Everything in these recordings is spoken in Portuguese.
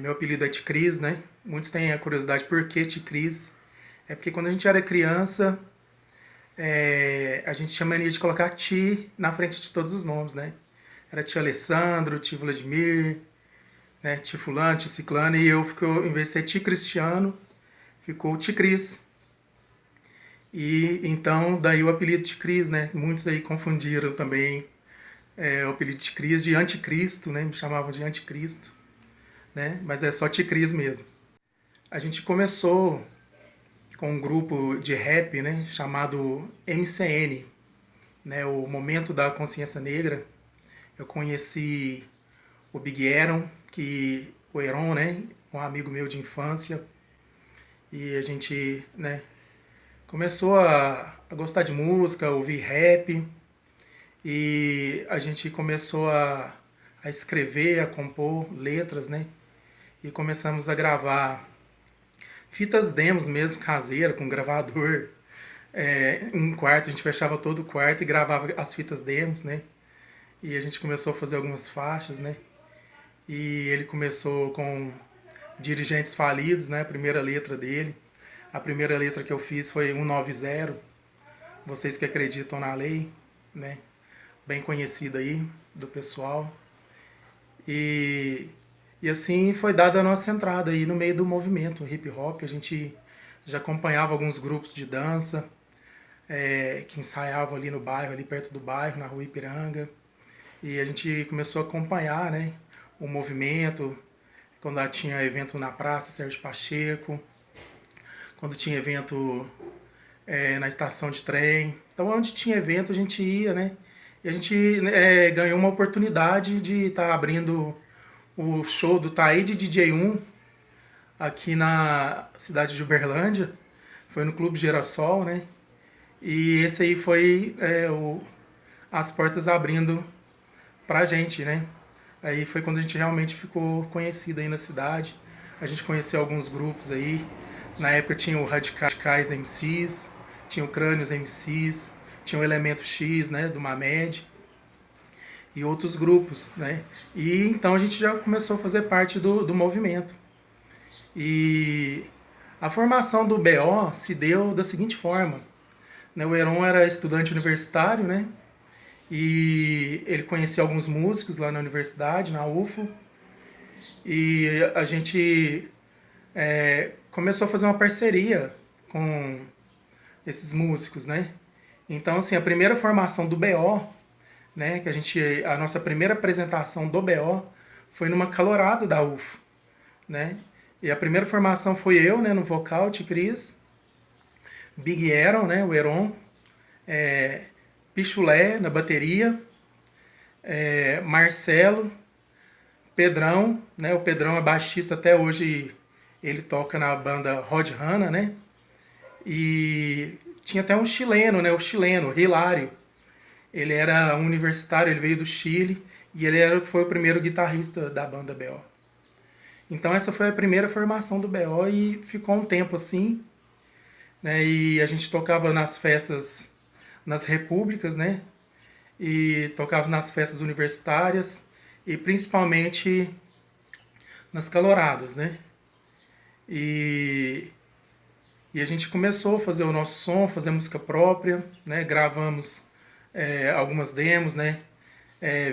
Meu apelido é Ticris, né? Muitos têm a curiosidade por que Ticris. É porque quando a gente era criança, a gente tinha mania de colocar Ti na frente de todos os nomes, né? Era Tio Alessandro, Tio Vladimir, né? Tio Fulano, Tio Ciclano, e em vez de ser Ti Cristiano, ficou Ticris. E então, daí o apelido Ticris, né? Muitos aí confundiram também o apelido de Cris de Anticristo, né? Me chamavam de Anticristo, né? Mas é só Ticris mesmo. A gente começou com um grupo de rap, né, chamado MCN, né, o Momento da Consciência Negra. Eu conheci o Big Aaron, o Heron, né, um amigo meu de infância, e a gente, né, começou a gostar de música, ouvir rap, e a gente começou a escrever, a compor letras, né, e começamos a gravar fitas demos mesmo, caseira, com gravador. Um quarto, a gente fechava todo o quarto e gravava as fitas demos, né? E a gente começou a fazer algumas faixas, né? E ele começou com Dirigentes Falidos, né? A primeira letra dele. A primeira letra que eu fiz foi 190, Vocês que Acreditam na Lei, né? Bem conhecida aí do pessoal. E, e assim foi dada a nossa entrada aí no meio do movimento hip hop. A gente já acompanhava alguns grupos de dança, que ensaiavam ali no bairro, ali perto do bairro, na rua Ipiranga. E a gente começou a acompanhar, né, o movimento, quando tinha evento na Praça Sérgio Pacheco, quando tinha evento na estação de trem. Então, onde tinha evento, a gente ia, né? E a gente ganhou uma oportunidade de estar abrindo o show do Taíde DJ1 aqui na cidade de Uberlândia. Foi no Clube Girassol, né? E esse aí foi as portas abrindo pra gente, né? Aí foi quando a gente realmente ficou conhecido aí na cidade. A gente conheceu alguns grupos aí. Na época tinha o Radicais MCs, tinha o Crânios MCs, tinha o Elemento X, né, do Mamed, e outros grupos, né? E então a gente já começou a fazer parte do movimento. E a formação do BO se deu da seguinte forma, né? O Heron era estudante universitário, né? E ele conhecia alguns músicos lá na universidade, na UFO, e a gente começou a fazer uma parceria com esses músicos, né? Então, assim, a primeira formação do BO, né, a nossa primeira apresentação do BO foi numa calorada da UFO, né? E a primeira formação foi eu, né, no vocal, Ticris, Big Aaron, né, o Heron, Pichulé na bateria, Marcelo, Pedrão, né? O Pedrão é baixista até hoje, ele toca na banda Rod Hanna, né? E tinha até um chileno, né? O chileno, Hilário. Ele era um universitário, ele veio do Chile e foi o primeiro guitarrista da banda BO. Então essa foi a primeira formação do BO e ficou um tempo assim, né? E a gente tocava nas festas, nas repúblicas, né? E tocava nas festas universitárias e principalmente nas caloradas, né? E, e a gente começou a fazer o nosso som, fazer música própria, né? Gravamos algumas demos, né?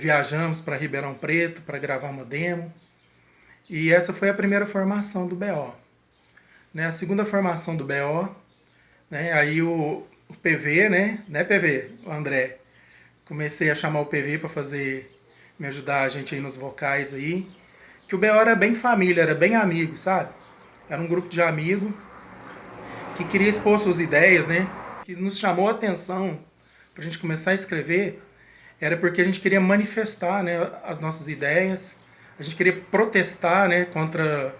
Viajamos para Ribeirão Preto para gravar uma demo. E essa foi a primeira formação do BO. Né? A segunda formação do BO, né? Aí o PV, né PV, o André, comecei a chamar o PV para me ajudar a gente aí nos vocais aí, que o BO era bem família, era bem amigo, sabe? Era um grupo de amigos que queria expor suas ideias, né? Que nos chamou a atenção para a gente começar a escrever, era porque a gente queria manifestar, né, as nossas ideias, a gente queria protestar, né, contra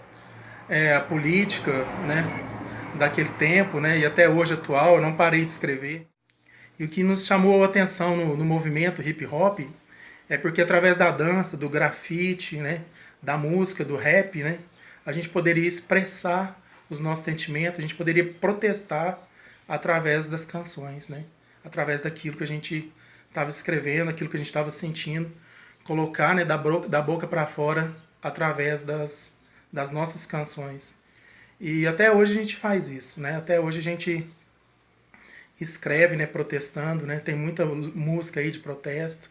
a política, né, daquele tempo, né, e até hoje atual. Eu não parei de escrever. E o que nos chamou a atenção no movimento hip hop é porque através da dança, do grafite, né, da música, do rap, né, a gente poderia expressar os nossos sentimentos, a gente poderia protestar através das canções, né, através daquilo que a gente estava escrevendo, aquilo que a gente estava sentindo, colocar, né, da boca para fora através das nossas canções. E até hoje a gente faz isso, né? Até hoje a gente escreve, né, protestando, né? Tem muita música aí de protesto,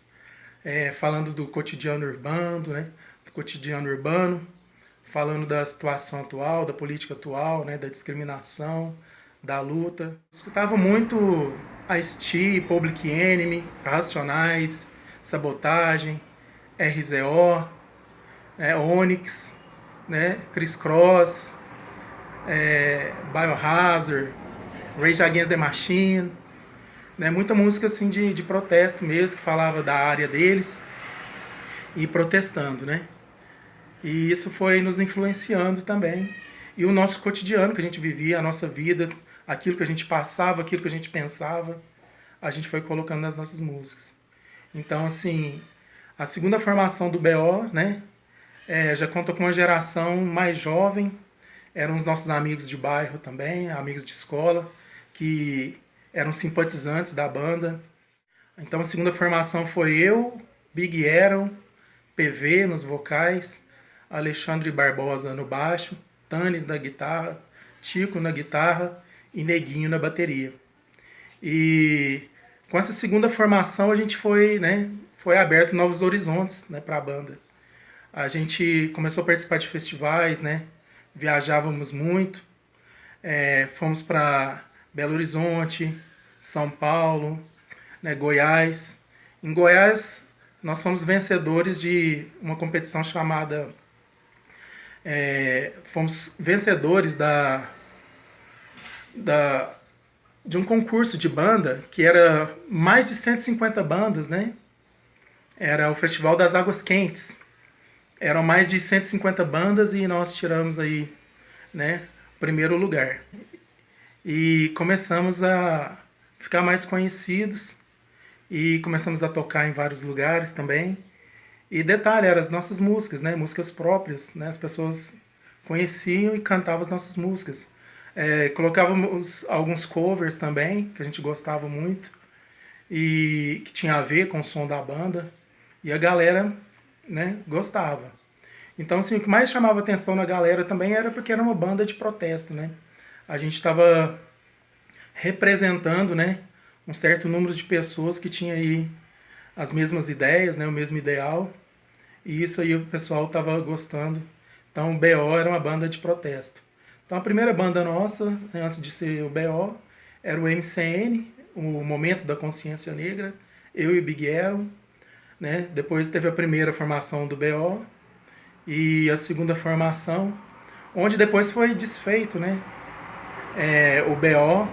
falando do cotidiano urbano, né? Do cotidiano urbano, falando da situação atual, da política atual, né? Da discriminação, da luta. Eu escutava muito Ice-T, Public Enemy, Racionais, Sabotagem, RZO, Onyx, né? Criss Cross, Biohazard, Rage Against the Machine, né? Muita música assim de protesto mesmo, que falava da área deles e protestando, né? E isso foi nos influenciando também. E o nosso cotidiano que a gente vivia, a nossa vida, aquilo que a gente passava, aquilo que a gente pensava, a gente foi colocando nas nossas músicas. Então, assim, a segunda formação do BO, né, já conta com uma geração mais jovem, eram os nossos amigos de bairro também, amigos de escola, que eram simpatizantes da banda. Então a segunda formação foi eu, Big Aaron, PV nos vocais, Alexandre Barbosa no baixo, Tanis na guitarra, Chico na guitarra e Neguinho na bateria. E com essa segunda formação a gente foi aberto novos horizontes, né, para a banda. A gente começou a participar de festivais, né, viajávamos muito, fomos para Belo Horizonte, São Paulo, né, Goiás. Em Goiás, nós fomos vencedores de uma competição chamada... fomos vencedores de um concurso de banda, que era mais de 150 bandas, né? Era o Festival das Águas Quentes. Eram mais de 150 bandas e nós tiramos aí, né, primeiro lugar. E começamos a ficar mais conhecidos e começamos a tocar em vários lugares também. E detalhe, eram as nossas músicas, né? Músicas próprias, né? As pessoas conheciam e cantavam as nossas músicas. Colocávamos alguns covers também, que a gente gostava muito, e que tinha a ver com o som da banda. E a galera, né, gostava. Então, assim, o que mais chamava atenção na galera também era porque era uma banda de protesto, né? A gente estava representando, né, um certo número de pessoas que tinha aí as mesmas ideias, né, o mesmo ideal, e isso aí o pessoal estava gostando. Então o BO era uma banda de protesto. Então a primeira banda nossa, né, antes de ser o BO, era o MCN, o Momento da Consciência Negra, eu e Big Aaron, né? Depois teve a primeira formação do BO e a segunda formação, onde depois foi desfeito, né? O BO,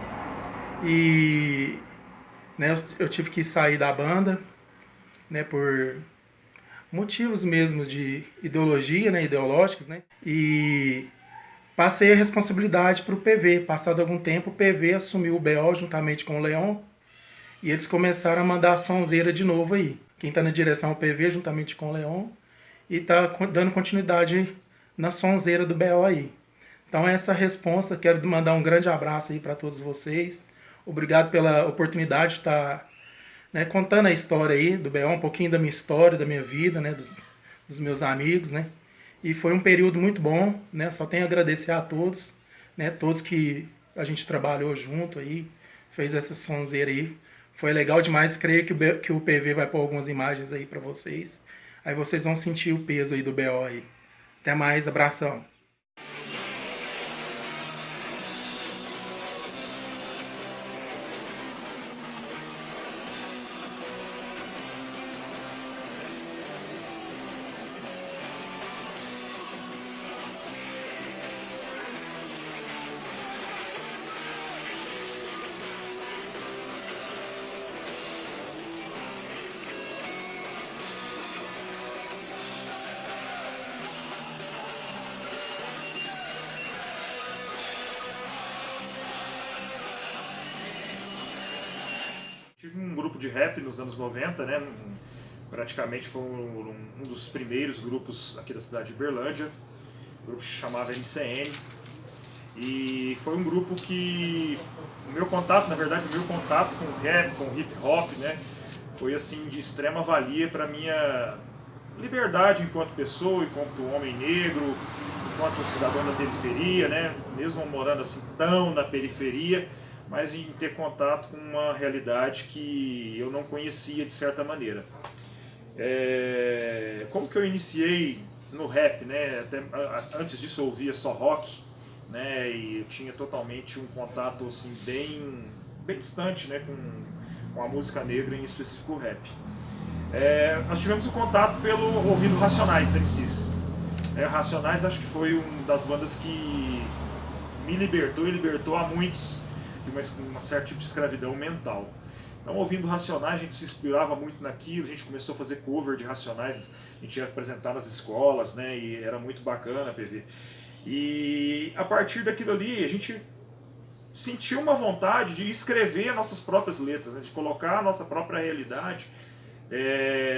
e né, eu tive que sair da banda, né, por motivos mesmo de ideologia, né, ideológicos, né, e passei a responsabilidade para o PV. Passado algum tempo, o PV assumiu o BO juntamente com o Leon e eles começaram a mandar a sonzeira de novo aí. Quem está na direção é o PV juntamente com o Leon e está dando continuidade na sonzeira do BO aí. Então essa responsa, quero mandar um grande abraço aí para todos vocês. Obrigado pela oportunidade de estar, né, contando a história aí do BO, um pouquinho da minha história, da minha vida, né, dos meus amigos, né. E foi um período muito bom, né, só tenho a agradecer a todos, né, todos que a gente trabalhou junto aí, fez essa sonzeira aí. Foi legal demais, creio que o PV vai pôr algumas imagens aí para vocês. Aí vocês vão sentir o peso aí do BO aí. Até mais, abração. Tive um grupo de rap nos anos 90, né? Praticamente foi um dos primeiros grupos aqui da cidade de Uberlândia. O grupo se chamava MCN. E foi um grupo que o meu contato com o rap, com o hip hop, né, foi assim de extrema valia para minha liberdade enquanto pessoa, enquanto homem negro, enquanto cidadão da periferia, né, mesmo morando assim tão na periferia, mas em ter contato com uma realidade que eu não conhecia de certa maneira. Como que eu iniciei no rap, né? Até, antes disso eu ouvia só rock, né? E eu tinha totalmente um contato assim bem distante, né? Com a música negra, em específico o rap. Nós tivemos o contato pelo ouvindo Racionais MCs. Racionais acho que foi uma das bandas que me libertou e libertou a muitos de uma certa tipo de escravidão mental. Então, ouvindo Racionais, a gente se inspirava muito naquilo, a gente começou a fazer cover de Racionais, a gente ia apresentar nas escolas, né, e era muito bacana, PV. E a partir daquilo ali, a gente sentiu uma vontade de escrever nossas próprias letras, né, de colocar a nossa própria realidade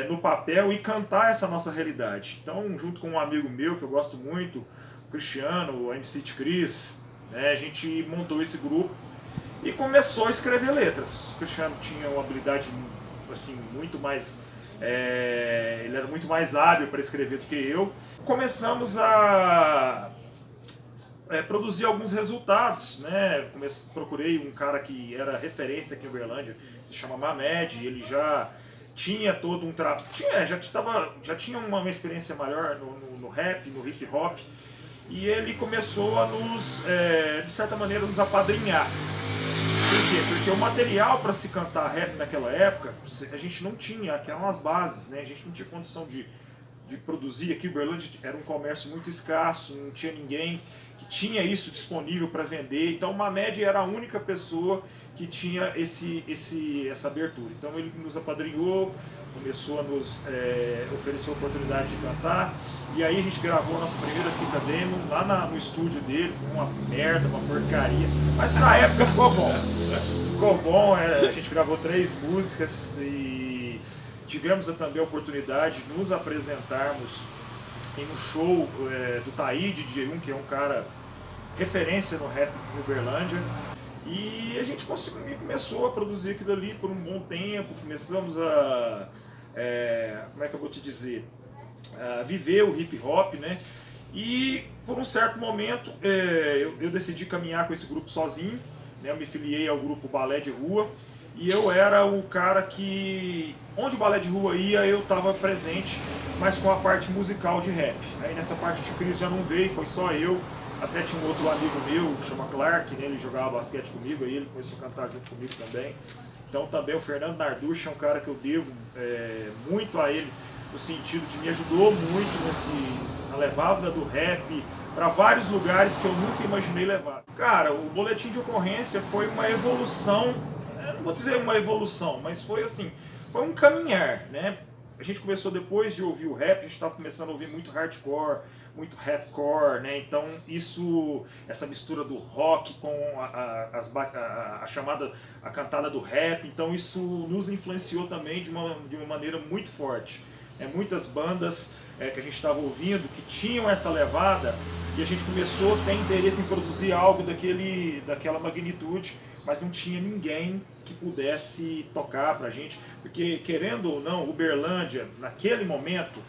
no papel e cantar essa nossa realidade. Então, junto com um amigo meu, que eu gosto muito, o Cristiano, o MC Cris, né, a gente montou esse grupo e começou a escrever letras. O Cristiano tinha uma habilidade assim, muito mais... ele era muito mais hábil para escrever do que eu. Começamos a produzir alguns resultados, né? Procurei um cara que era referência aqui em Uberlândia, se chama Mamed, ele já tinha todo um já tinha uma experiência maior no rap, no hip hop, e ele começou a nos, de certa maneira, nos apadrinhar. Por quê? Porque o material para se cantar rap naquela época, a gente não tinha aquelas bases, né? A gente não tinha condição de produzir. Aqui em Uberlândia era um comércio muito escasso, não tinha ninguém que tinha isso disponível para vender. Então, uma média era a única pessoa que tinha essa abertura. Então, ele nos apadrinhou, começou a nos oferecer a oportunidade de cantar. E aí a gente gravou a nossa primeira fita demo lá no estúdio dele, com uma merda, uma porcaria. Mas pra época ficou bom. Ficou bom, a gente gravou 3 músicas e tivemos também a oportunidade de nos apresentarmos em um show do Taíde DJ1, que é um cara referência no rap em Uberlândia. E a gente começou a produzir aquilo ali por um bom tempo, começamos a... como é que eu vou te dizer? Viver o hip hop, né? E por um certo momento eu decidi caminhar com esse grupo sozinho, né? Eu me filiei ao grupo Balé de Rua e eu era o cara que, onde o Balé de Rua ia, eu estava presente, mas com a parte musical de rap. Aí nessa parte de Cris já não veio, foi só eu. Até tinha um outro amigo meu, que chama Clark, né? Ele jogava basquete comigo, aí ele começou a cantar junto comigo também. Então também o Fernando Narducci é um cara que eu devo muito a ele, no sentido de me ajudou muito na levada do rap para vários lugares que eu nunca imaginei levar. Cara, o Boletim de Ocorrência foi uma evolução, não vou dizer uma evolução, mas foi assim, foi um caminhar, né? A gente começou depois de ouvir o rap, a gente estava começando a ouvir muito hardcore, muito rapcore, né? Então essa mistura do rock com a chamada, a cantada do rap, então isso nos influenciou também de uma maneira muito forte. Muitas bandas que a gente estava ouvindo que tinham essa levada e a gente começou a ter interesse em produzir algo daquela magnitude, mas não tinha ninguém que pudesse tocar pra gente, porque querendo ou não, Uberlândia, naquele momento,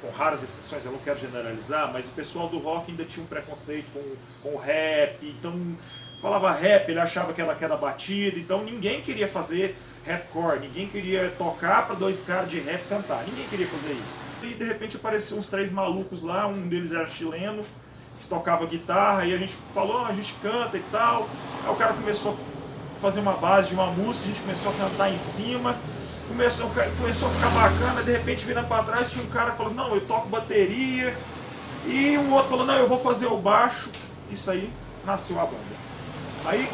com raras exceções, eu não quero generalizar, mas o pessoal do rock ainda tinha um preconceito com o rap, então falava rap, ele achava que era batida, então ninguém queria fazer rapcore, ninguém queria tocar para 2 caras de rap cantar, ninguém queria fazer isso. E de repente apareciam uns 3 malucos lá, um deles era chileno, que tocava guitarra, e a gente falou, a gente canta e tal. Aí o cara começou a fazer uma base de uma música, a gente começou a cantar em cima, começou a ficar bacana, de repente virando para trás tinha um cara que falou, não, eu toco bateria, e um outro falou, não, eu vou fazer o baixo. Isso aí nasceu a banda. Aí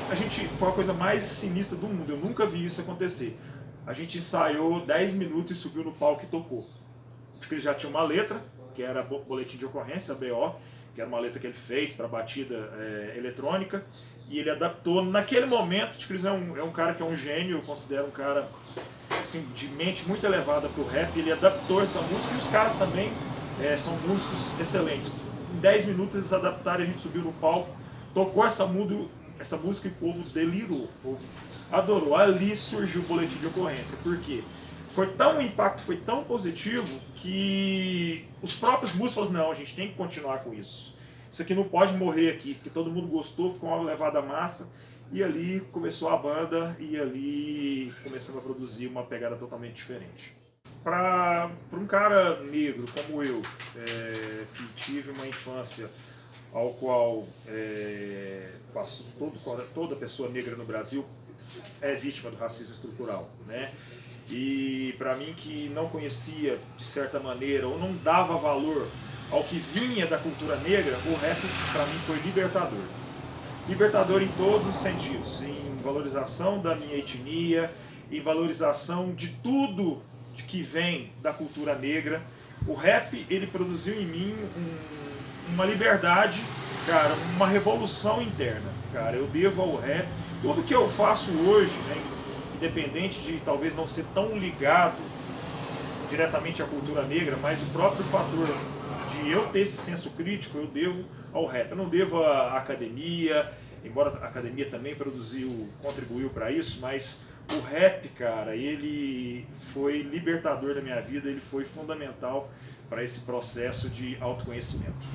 foi a coisa mais sinistra do mundo, eu nunca vi isso acontecer. A gente ensaiou 10 minutos e subiu no palco e tocou. Acho que ele já tinha uma letra, que era Boletim de Ocorrência, BO, que era uma letra que ele fez para batida eletrônica, e ele adaptou. Naquele momento, o Cris é um cara que é um gênio, eu considero um cara assim, de mente muito elevada para o rap, ele adaptou essa música e os caras também são músicos excelentes. Em 10 minutos eles adaptaram, a gente subiu no palco, tocou essa música e o povo delirou, o povo adorou. Ali surgiu o Boletim de Ocorrência, por quê? o impacto foi tão positivo que os próprios músicos falaram, não, a gente tem que continuar com isso. Isso aqui não pode morrer aqui, porque todo mundo gostou, ficou uma levada massa. E ali começou a banda e ali começamos a produzir uma pegada totalmente diferente. Para um cara negro como eu, que tive uma infância ao qual toda pessoa negra no Brasil é vítima do racismo estrutural, né? E para mim que não conhecia de certa maneira ou não dava valor ao que vinha da cultura negra, o rap para mim foi libertador. Libertador em todos os sentidos, em valorização da minha etnia, em valorização de tudo que vem da cultura negra. O rap, ele produziu em mim uma liberdade, cara, uma revolução interna, cara. Eu devo ao rap, tudo que eu faço hoje, né, independente de talvez não ser tão ligado diretamente à cultura negra, mas o próprio fator de eu ter esse senso crítico, eu devo ao rap. Eu não devo à academia, embora a academia também contribuiu para isso, mas o rap, cara, ele foi libertador da minha vida, ele foi fundamental para esse processo de autoconhecimento.